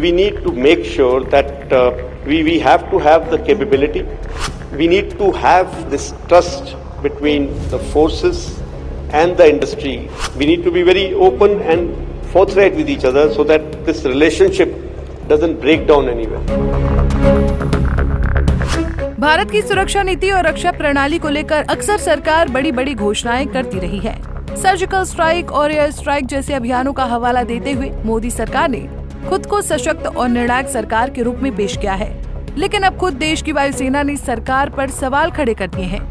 we need to make sure that we have to have the capability. We need to have this trust between the forces and the industry. We need to be very open and forthright with each other so that this relationship doesn't break down anywhere. Bharat की सुरक्षा नीति और रक्षा प्रणाली को लेकर अक्सर सरकार बड़ी बड़ी घोषणाएं करती रही है। सर्जिकल स्ट्राइक और एयर स्ट्राइक जैसे अभियानों का हवाला देते हुए मोदी सरकार ने खुद को सशक्त और निर्णायक सरकार के रूप में पेश किया है, लेकिन अब खुद देश की वायुसेना ने सरकार पर सवाल खड़े कर दिए हैं।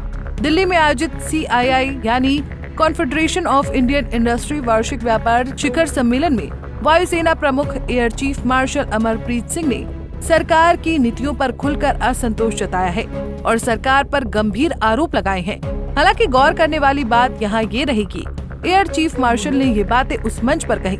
दिल्ली में आयोजित CII यानी कॉन्फेडरेशन ऑफ इंडियन इंडस्ट्री वार्षिक व्यापार शिखर सम्मेलन में वायुसेना प्रमुख air chief marshal Amarpreet Singh ने सरकार की नीतियों पर खुलकर असंतोष जताया है और सरकार पर गंभीर आरोप लगाए हैं। हालांकि गौर करने वाली बात यहाँ ये रही कि एयर चीफ मार्शल ने ये बातें उस मंच पर कही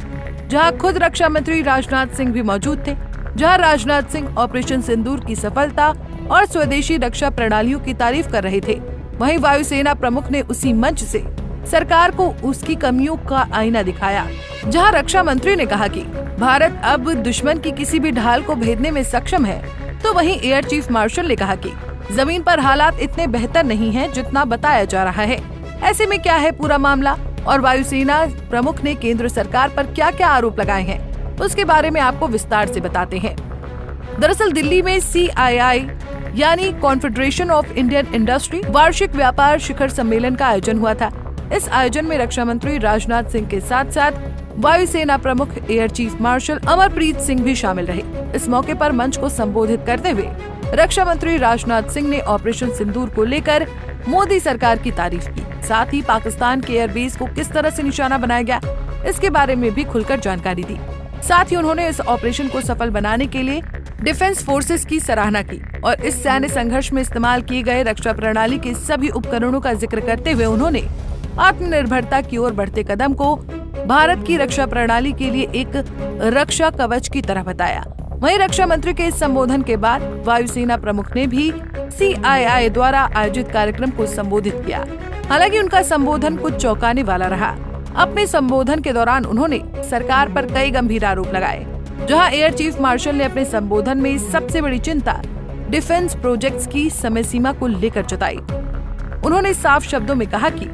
जहाँ खुद रक्षा मंत्री राजनाथ सिंह भी मौजूद थे, जहाँ राजनाथ सिंह ऑपरेशन सिंदूर की सफलता और स्वदेशी रक्षा प्रणालियों की तारीफ कर रहे थे। वहीं वायुसेना प्रमुख ने उसी मंच से सरकार को उसकी कमियों का आईना दिखाया, जहां रक्षा मंत्री ने कहा कि भारत अब दुश्मन की किसी भी ढाल को भेदने में सक्षम है, तो वहीं एयर चीफ मार्शल ने कहा कि जमीन पर हालात इतने बेहतर नहीं हैं जितना बताया जा रहा है। ऐसे में क्या है पूरा मामला और वायुसेना प्रमुख ने केंद्र सरकार पर क्या क्या आरोप लगाए हैं, उसके बारे में आपको विस्तार से बताते हैं। दरअसल दिल्ली में CII यानी कॉन्फेडरेशन ऑफ इंडियन इंडस्ट्री वार्षिक व्यापार शिखर सम्मेलन का आयोजन हुआ था। इस आयोजन में रक्षा मंत्री राजनाथ सिंह के साथ साथ वायुसेना प्रमुख air chief marshal Amarpreet Singh भी शामिल रहे। इस मौके पर मंच को संबोधित करते हुए रक्षा मंत्री राजनाथ सिंह ने ऑपरेशन सिंदूर को लेकर मोदी सरकार की तारीफ की। साथ ही पाकिस्तान के एयरबेस को किस तरह से निशाना बनाया गया, इसके बारे में भी खुलकर जानकारी दी। साथ ही उन्होंने इस ऑपरेशन को सफल बनाने के लिए डिफेंस फोर्सेस की सराहना की और इस सैन्य संघर्ष में इस्तेमाल किए गए रक्षा प्रणाली के सभी उपकरणों का जिक्र करते हुए उन्होंने आत्मनिर्भरता की ओर बढ़ते कदम को भारत की रक्षा प्रणाली के लिए एक रक्षा कवच की तरह बताया। वहीं रक्षा मंत्री के इस संबोधन के बाद वायुसेना प्रमुख ने भी CII द्वारा आयोजित कार्यक्रम को संबोधित किया। हालांकि उनका संबोधन कुछ चौंकाने वाला रहा। अपने संबोधन के दौरान उन्होंने सरकार पर कई गंभीर आरोप लगाए, जहां एयर चीफ मार्शल ने अपने संबोधन में सबसे बड़ी चिंता डिफेंस प्रोजेक्ट्स की समय सीमा को लेकर जताई। उन्होंने साफ शब्दों में कहा कि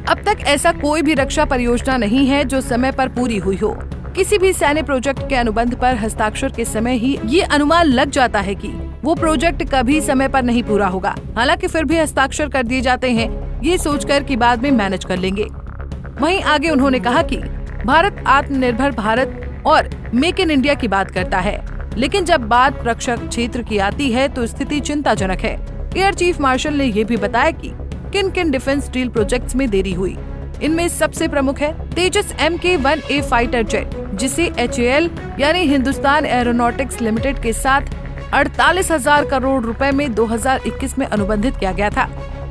अब तक ऐसा कोई भी रक्षा परियोजना नहीं है जो समय पर पूरी हुई हो। किसी भी सैन्य प्रोजेक्ट के अनुबंध पर हस्ताक्षर के समय ही ये अनुमान लग जाता है कि वो प्रोजेक्ट कभी समय पर नहीं पूरा होगा। हालांकि फिर भी हस्ताक्षर कर दिए जाते हैं, ये सोचकर कि बाद में मैनेज कर लेंगे। वहीं आगे उन्होंने कहा कि भारत आत्मनिर्भर भारत और मेक इन इंडिया की बात करता है, लेकिन जब बात रक्षा क्षेत्र की आती है तो स्थिति चिंताजनक है। एयर चीफ मार्शल ने ये भी बताया कि किन किन डिफेंस डील प्रोजेक्ट्स में देरी हुई। इनमें सबसे प्रमुख है तेजस Mk-1A फाइटर जेट, जिसे HAL यानी हिंदुस्तान एरोनॉटिक्स लिमिटेड के साथ 48,000 करोड़ रुपए में 2021 में अनुबंधित किया गया था।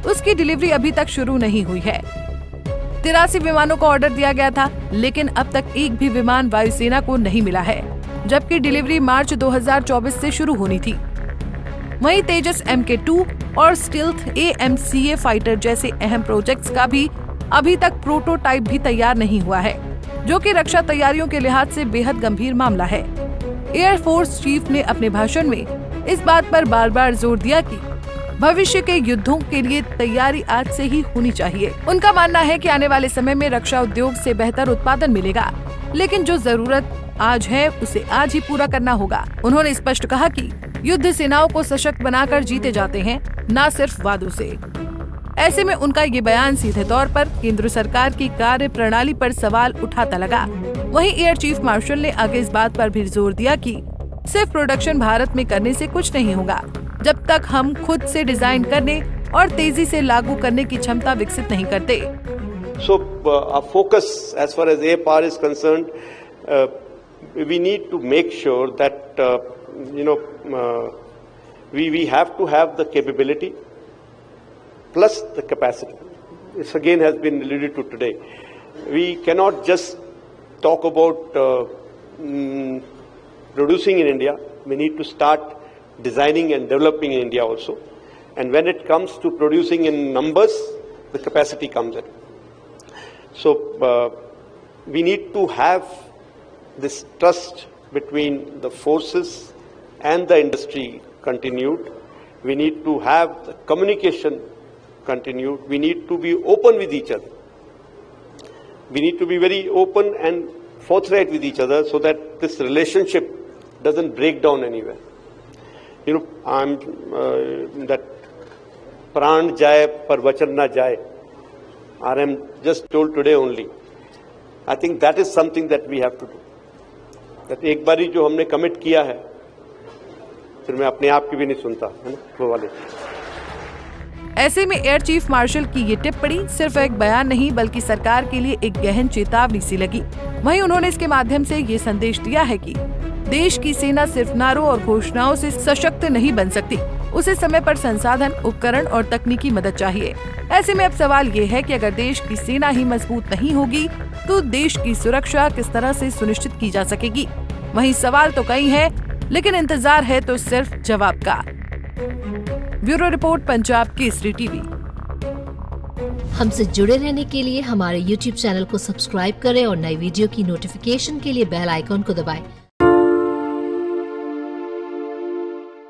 उसकी डिलीवरी अभी तक शुरू नहीं हुई है। 83 विमानों का ऑर्डर दिया गया था, लेकिन अब तक एक भी विमान वायुसेना को नहीं मिला है, जबकि डिलीवरी मार्च 2024 से शुरू होनी थी। वहीं तेजस Mk-2 और स्टिल्थ AMCA फाइटर जैसे अहम प्रोजेक्ट्स का भी अभी तक प्रोटोटाइप भी तैयार नहीं हुआ है, जो कि रक्षा तैयारियों के लिहाज से बेहद गंभीर मामला है। एयर फोर्स चीफ ने अपने भाषण में इस बात पर बार बार जोर दिया कि भविष्य के युद्धों के लिए तैयारी आज से ही होनी चाहिए। उनका मानना है कि आने वाले समय में रक्षा उद्योग से बेहतर उत्पादन मिलेगा, लेकिन जो जरूरत आज है उसे आज ही पूरा करना होगा। उन्होंने स्पष्ट कहा कि युद्ध सेनाओं को सशक्त बनाकर जीते जाते हैं, न सिर्फ वादों से। ऐसे में उनका ये बयान सीधे तौर पर केंद्र सरकार की कार्य प्रणाली पर सवाल उठाता लगा। वहीं एयर चीफ मार्शल ने आगे इस बात पर भी जोर दिया कि सिर्फ प्रोडक्शन भारत में करने से कुछ नहीं होगा, जब तक हम खुद से डिजाइन करने और तेजी से लागू करने की क्षमता विकसित नहीं करते। So our focus as far as APAR is concerned, we need to make sure that we have to have the capability plus the capacity. This again has been alluded to today. We cannot just talk about producing in India. We need to start designing and developing in India also. And when it comes to producing in numbers, the capacity comes in. So we need to have this trust between the forces and the industry continued. We need to have the communication continued. We need to be open with each other. We need to be very open and forthright with each other so that this relationship doesn't break down anywhere. You know, that pran jaye par vachan na jaye. I am just told today only. I think that is something that we have to do. That एक बारी जो हमने commit किया है, फिर मैं अपने आप की भी नहीं सुनता, है ना, वो वाले। ऐसे में एयर चीफ मार्शल की ये टिप्पणी सिर्फ एक बयान नहीं बल्कि सरकार के लिए एक गहन चेतावनी सी लगी। वहीं उन्होंने इसके माध्यम से ये संदेश दिया है कि देश की सेना सिर्फ नारों और घोषणाओं से सशक्त नहीं बन सकती, उसे समय पर संसाधन, उपकरण और तकनीकी मदद चाहिए। ऐसे में अब सवाल ये है कि अगर देश की सेना ही मजबूत नहीं होगी तो देश की सुरक्षा किस तरह से सुनिश्चित की जा सकेगी। वहीं सवाल तो कई हैं, लेकिन इंतजार है तो सिर्फ जवाब का। Bureau report, Punjab Kesari TV. हमसे जुड़े रहने के लिए हमारे YouTube चैनल को सब्सक्राइब करें और नई वीडियो की नोटिफिकेशन के लिए बेल आइकॉन को दबाएं।